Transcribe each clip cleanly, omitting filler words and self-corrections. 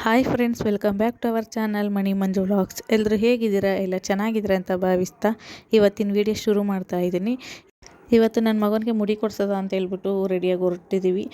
Hi friends, welcome back to our channel Mani Manju vlogs. ಎಲ್ಲರೂ ಹೇಗಿದ್ದೀರಾ? ಎಲ್ಲ ಚೆನ್ನಾಗಿದ್ದೀರಾ ಅಂತ ಭಾವಿಸ್ತಾ ಇವತ್ತಿನ ವಿಡಿಯೋ ಶುರು ಮಾಡ್ತಾ ಇದ್ದೀನಿ. ಇವತ್ತು ನನ್ನ ಮಗನಿಗೆ ಮುಡಿ ಕೊಡ್ಸೋದ ಅಂತ ಹೇಳ್ಬಿಟ್ಟು ರೆಡಿಯಾಗಿ ಹೊರಟಿದ್ದೀವಿ.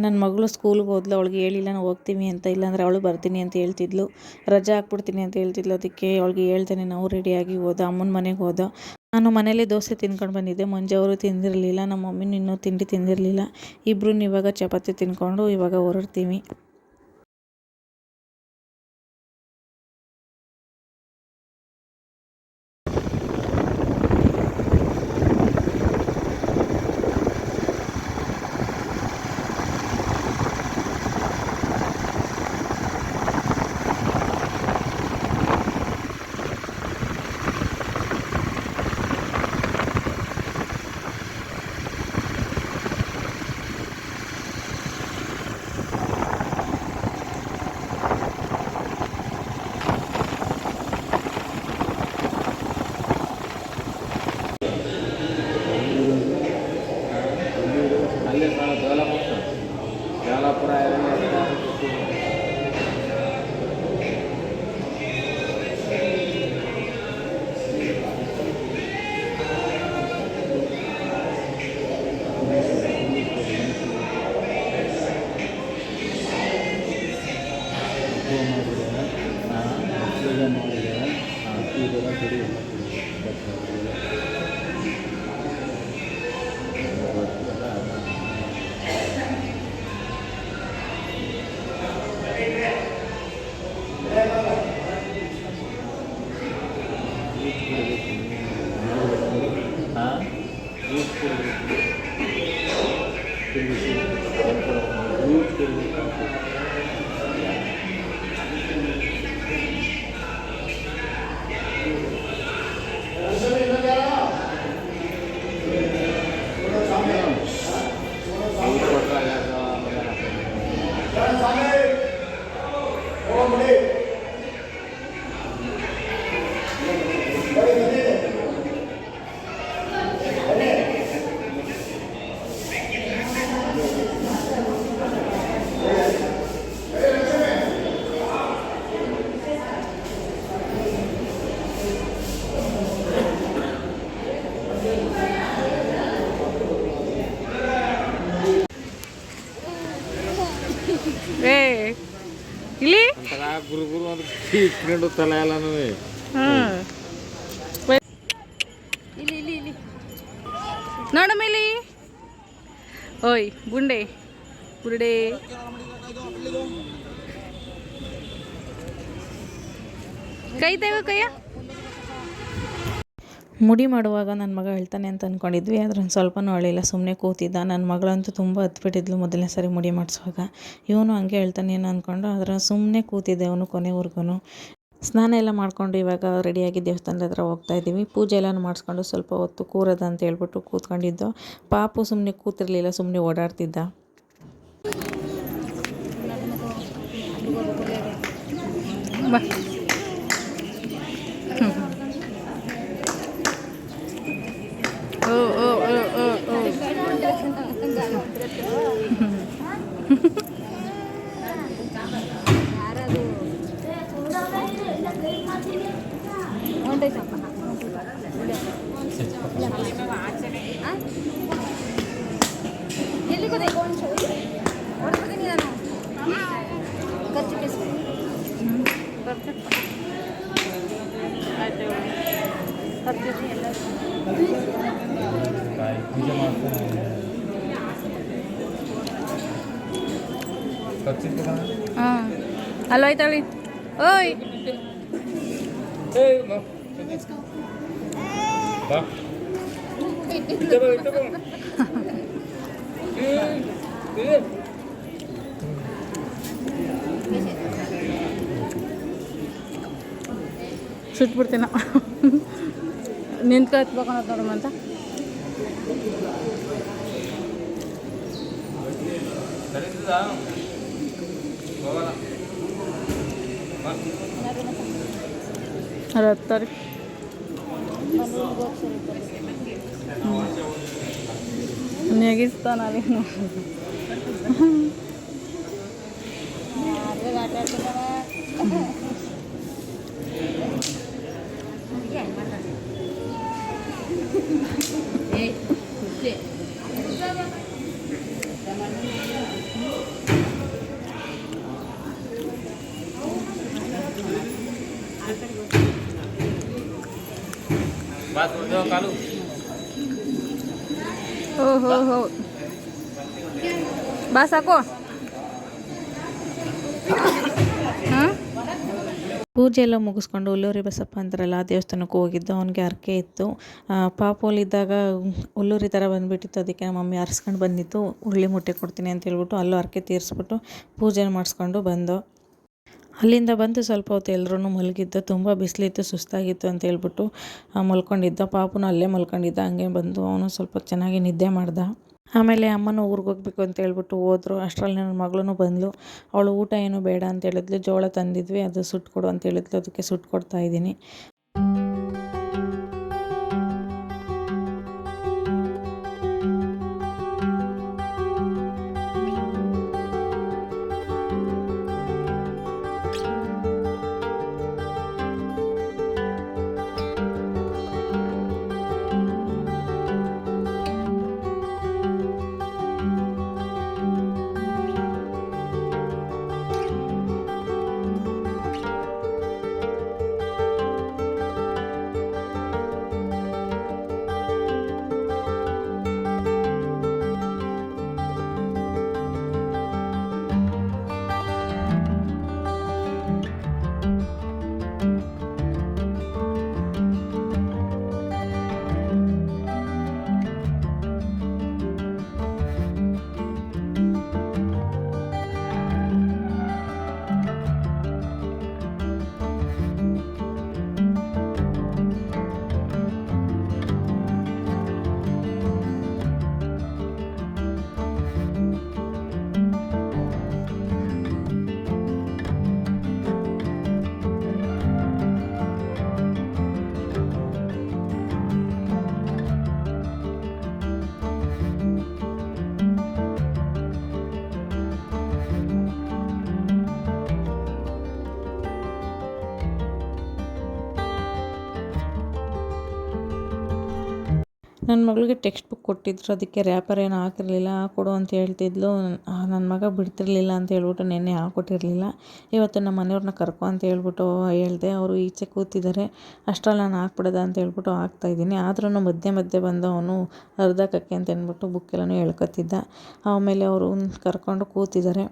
ನನ್ನ ಮಗಳು ಸ್ಕೂಲ್ಗೆ ಹೋದ್ಲು. ಅವಳಿಗೆ ಹೇಳಿಲ್ಲ ನಾವು ಹೋಗ್ತೀವಿ ಅಂತ, ಇಲ್ಲಾಂದರೆ ಅವಳು ಬರ್ತೀನಿ ಅಂತ ಹೇಳ್ತಿದ್ಲು, ರಜಾ ಹಾಕ್ಬಿಡ್ತೀನಿ ಅಂತ ಹೇಳ್ತಿದ್ಲು. ಅದಕ್ಕೆ ಅವಳಿಗೆ ಹೇಳ್ತೇನೆ ನಾವು ರೆಡಿಯಾಗಿ ಹೋದ ಅಮ್ಮನ ಮನೆಗೆ ಹೋದ. ನಾನು ಮನೇಲಿ ದೋಸೆ ತಿನ್ಕೊಂಡು ಬಂದಿದ್ದೆ. ಮಂಜು ಅವರು ತಿಂದಿರಲಿಲ್ಲ, ನಮ್ಮ ಮಮ್ಮಿನೂ ಇನ್ನೂ ತಿಂಡಿ ತಿಂದಿರಲಿಲ್ಲ. ಇಬ್ಬರು ಇವಾಗ ಚಪಾತಿ ತಿನ್ಕೊಂಡು ಇವಾಗ ಹೊರಡ್ತೀವಿ. ಇಲ್ಲಿ ಗುರುಗುರು ಅಂತ ಇಟ್ಕೊಂಡು ತಲೆ ಎಲ್ಲನೂ ಇಲ್ಲಿ ಇಲ್ಲಿ ಇಲ್ಲಿ ನೋಡ ಮೇಲೆ. ಓಯ್ ಗುಂಡೆ ಬುರುಡೆ ಕೈ ತೆಗೋ ಕೈಯ. ಮುಡಿ ಮಾಡುವಾಗ ನನ್ನ ಮಗ ಹೇಳ್ತಾನೆ ಅಂತ ಅಂದ್ಕೊಂಡಿದ್ವಿ, ಆದರೆ ಒಂದು ಸ್ವಲ್ಪನೂ ಅಳಿಲ್ಲ, ಸುಮ್ಮನೆ ಕೂತಿದ್ದ. ನನ್ನ ಮಗಳಂತೂ ತುಂಬ ಹತ್ಬಿಟ್ಟಿದ್ಲು ಮೊದಲನೇ ಸಾರಿ ಮುಡಿ ಮಾಡಿಸುವಾಗ. ಇವನು ಹಂಗೆ ಹೇಳ್ತಾನೆ ಏನು ಅಂದ್ಕೊಂಡು, ಆದರೆ ಸುಮ್ಮನೆ ಕೂತಿದ್ದೆ ಅವನು ಕೊನೆವರೆಗೂ. ಸ್ನಾನ ಎಲ್ಲ ಮಾಡಿಕೊಂಡು ಇವಾಗ ರೆಡಿಯಾಗಿ ದೇವಸ್ಥಾನದ ಹತ್ರ ಹೋಗ್ತಾಯಿದ್ದೀವಿ. ಪೂಜೆ ಎಲ್ಲ ಮಾಡಿಸ್ಕೊಂಡು ಸ್ವಲ್ಪ ಹೊತ್ತು ಕೂರೋದ ಅಂತ ಹೇಳ್ಬಿಟ್ಟು ಕೂತ್ಕೊಂಡಿದ್ದು. ಪಾಪು ಸುಮ್ಮನೆ ಕೂತಿರ್ಲಿಲ್ಲ, ಸುಮ್ಮನೆ ಓಡಾಡ್ತಿದ್ದ. ಓ ಓ ಓ ಓ ಓ ಅಲ್ಲೋ ಆಯ್ತಾಳಿ. ಓಯ್ ಸುಟ್ಬಿಡ್ತೀನ ನಿಂತ್ಕೊ ಎತ್ಬೇಕನ್ನೋದು ನೋಡಮ್ಮಂತ. ಅದು ಹತ್ತಾರೆ. ನೆಗಿಸ್ತಾನೇನು ಓಹೋ ಹೋ ಬಾ ಸಾಕು. ಹಾಂ ಪೂಜೆ ಎಲ್ಲ ಮುಗಿಸ್ಕೊಂಡು ಹುಲ್ಲೂರಿ ಬಸಪ್ಪ ಅಂತಾರಲ್ಲ ಆ ದೇವಸ್ಥಾನಕ್ಕೆ ಹೋಗಿದ್ದು. ಅವನಿಗೆ ಹರಕೆ ಇತ್ತು. ಪಾಪೋಲಿದ್ದಾಗ ಹುಲ್ಲೂರಿ ಥರ ಬಂದುಬಿಟ್ಟಿತ್ತು. ಅದಕ್ಕೆ ನಮ್ಮ ಮಮ್ಮಿ ಹರ್ಸ್ಕೊಂಡು ಬಂದಿತ್ತು. ಉಳ್ಳಿ ಮುಟ್ಟೆ ಕೊಡ್ತೀನಿ ಅಂತ ಹೇಳ್ಬಿಟ್ಟು ಅಲ್ಲೂ ಹರಕೆ ತೀರಿಸ್ಬಿಟ್ಟು ಪೂಜೆ ಮಾಡಿಸ್ಕೊಂಡು ಬಂದು ಅಲ್ಲಿಂದ ಬಂದು ಸ್ವಲ್ಪ ಹೊತ್ತು ಎಲ್ಲರೂ ಮಲಗಿದ್ದು. ತುಂಬ ಬಿಸಿಲಿತ್ತು, ಸುಸ್ತಾಗಿತ್ತು ಅಂತ ಹೇಳ್ಬಿಟ್ಟು ಮಲ್ಕೊಂಡಿದ್ದ. ಪಾಪುನು ಅಲ್ಲೇ ಮಲ್ಕೊಂಡಿದ್ದ. ಹಂಗೆ ಬಂದು ಅವನು ಸ್ವಲ್ಪ ಚೆನ್ನಾಗಿ ನಿದ್ದೆ ಮಾಡ್ದ. ಆಮೇಲೆ ಅಮ್ಮನೂ ಊರಿಗೆ ಹೋಗ್ಬೇಕು ಅಂತ ಹೇಳ್ಬಿಟ್ಟು ಹೋದರು. ಅಷ್ಟರಲ್ಲಿ ನನ್ನ ಮಗಳೂ ಬಂದಳು. ಅವಳು ಊಟ ಏನು ಬೇಡ ಅಂತ ಹೇಳಿದ್ಲು. ಜೋಳ ತಂದಿದ್ವಿ, ಅದು ಸುಟ್ಕೊಡು ಅಂತ ಹೇಳಿದ್ಲು. ಅದಕ್ಕೆ ಸುಟ್ಕೊಡ್ತಾ ಇದ್ದೀನಿ. ನನ್ನ ಮಗಳಿಗೆ ಟೆಕ್ಸ್ಟ್ ಬುಕ್ ಕೊಟ್ಟಿದ್ರು. ಅದಕ್ಕೆ ರ್ಯಾಪರ್ ಏನು ಹಾಕಿರಲಿಲ್ಲ. ಕೊಡು ಅಂತ ಹೇಳ್ತಿದ್ಲು. ನನ್ನ ಮಗ ಬಿಡ್ತಿರ್ಲಿಲ್ಲ ಅಂತ ಹೇಳ್ಬಿಟ್ಟು ನೆನ್ನೆ ಹಾಕ್ಕೊಟ್ಟಿರಲಿಲ್ಲ. ಇವತ್ತು ನಮ್ಮ ಮನೆಯವ್ರನ್ನ ಕರ್ಕೊ ಅಂತ ಹೇಳ್ಬಿಟ್ಟು ಹೇಳಿದೆ. ಅವರು ಈಚೆ ಕೂತಿದ್ದಾರೆ. ಅಷ್ಟರಲ್ಲಿ ನಾನು ಹಾಕ್ಬಿಡೋದ ಅಂತ ಹೇಳ್ಬಿಟ್ಟು ಹಾಕ್ತಾಯಿದ್ದೀನಿ. ಆದ್ರೂ ಮಧ್ಯೆ ಮಧ್ಯೆ ಬಂದು ಅವನು ಅರ್ಧಕ್ಕಕ್ಕೆ ಅಂತ ಅಂದ್ಬಿಟ್ಟು ಬುಕ್ಕೆಲ್ಲನೂ ಎಳ್ಕೊತಿದ್ದ. ಆಮೇಲೆ ಅವರು ಕರ್ಕೊಂಡು ಕೂತಿದ್ದಾರೆ.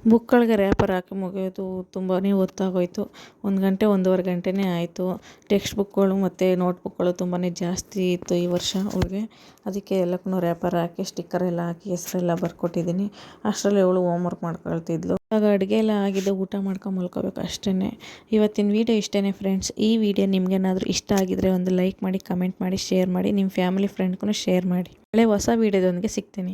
ಬುಕ್ಗಳಿಗೆ ರ್ಯಾಪರ್ ಹಾಕಿ ಮುಗಿಯೋದು ತುಂಬಾ ಹೊತ್ತಾಗೋಯ್ತು. 1 ಗಂಟೆ 1.5 ಗಂಟೆನೇ ಆಯಿತು. ಟೆಕ್ಸ್ಟ್ ಬುಕ್ಗಳು ಮತ್ತು ನೋಟ್ಬುಕ್ಗಳು ತುಂಬಾ ಜಾಸ್ತಿ ಇತ್ತು ಈ ವರ್ಷ ಅವ್ಳಿಗೆ. ಅದಕ್ಕೆ ಎಲ್ಲಕ್ಕೂ ರ್ಯಾಪರ್ ಹಾಕಿ ಸ್ಟಿಕ್ಕರ್ ಎಲ್ಲ ಹಾಕಿ ಹೆಸರೆಲ್ಲ ಬರ್ಕೊಟ್ಟಿದ್ದೀನಿ. ಅಷ್ಟರಲ್ಲಿ ಅವಳು ಹೋಮ್ವರ್ಕ್ ಮಾಡ್ಕೊಳ್ತಿದ್ಲು. ಇವಾಗ ಅಡುಗೆ ಎಲ್ಲ ಆಗಿದೆ, ಊಟ ಮಾಡ್ಕೊಂಡು ಮಲ್ಕೋಬೇಕು ಅಷ್ಟೇ. ಇವತ್ತಿನ ವೀಡಿಯೋ ಇಷ್ಟೇ ಫ್ರೆಂಡ್ಸ್. ಈ ವಿಡಿಯೋ ನಿಮಗೇನಾದರೂ ಇಷ್ಟ ಆಗಿದ್ರೆ ಒಂದು ಲೈಕ್ ಮಾಡಿ, ಕಮೆಂಟ್ ಮಾಡಿ, ಶೇರ್ ಮಾಡಿ, ನಿಮ್ಮ ಫ್ಯಾಮಿಲಿ ಫ್ರೆಂಡ್ಗೂ ಶೇರ್ ಮಾಡಿ. ಹೊಸ ವೀಡಿಯೋದೊಂದಿಗೆ ಸಿಗ್ತೀನಿ.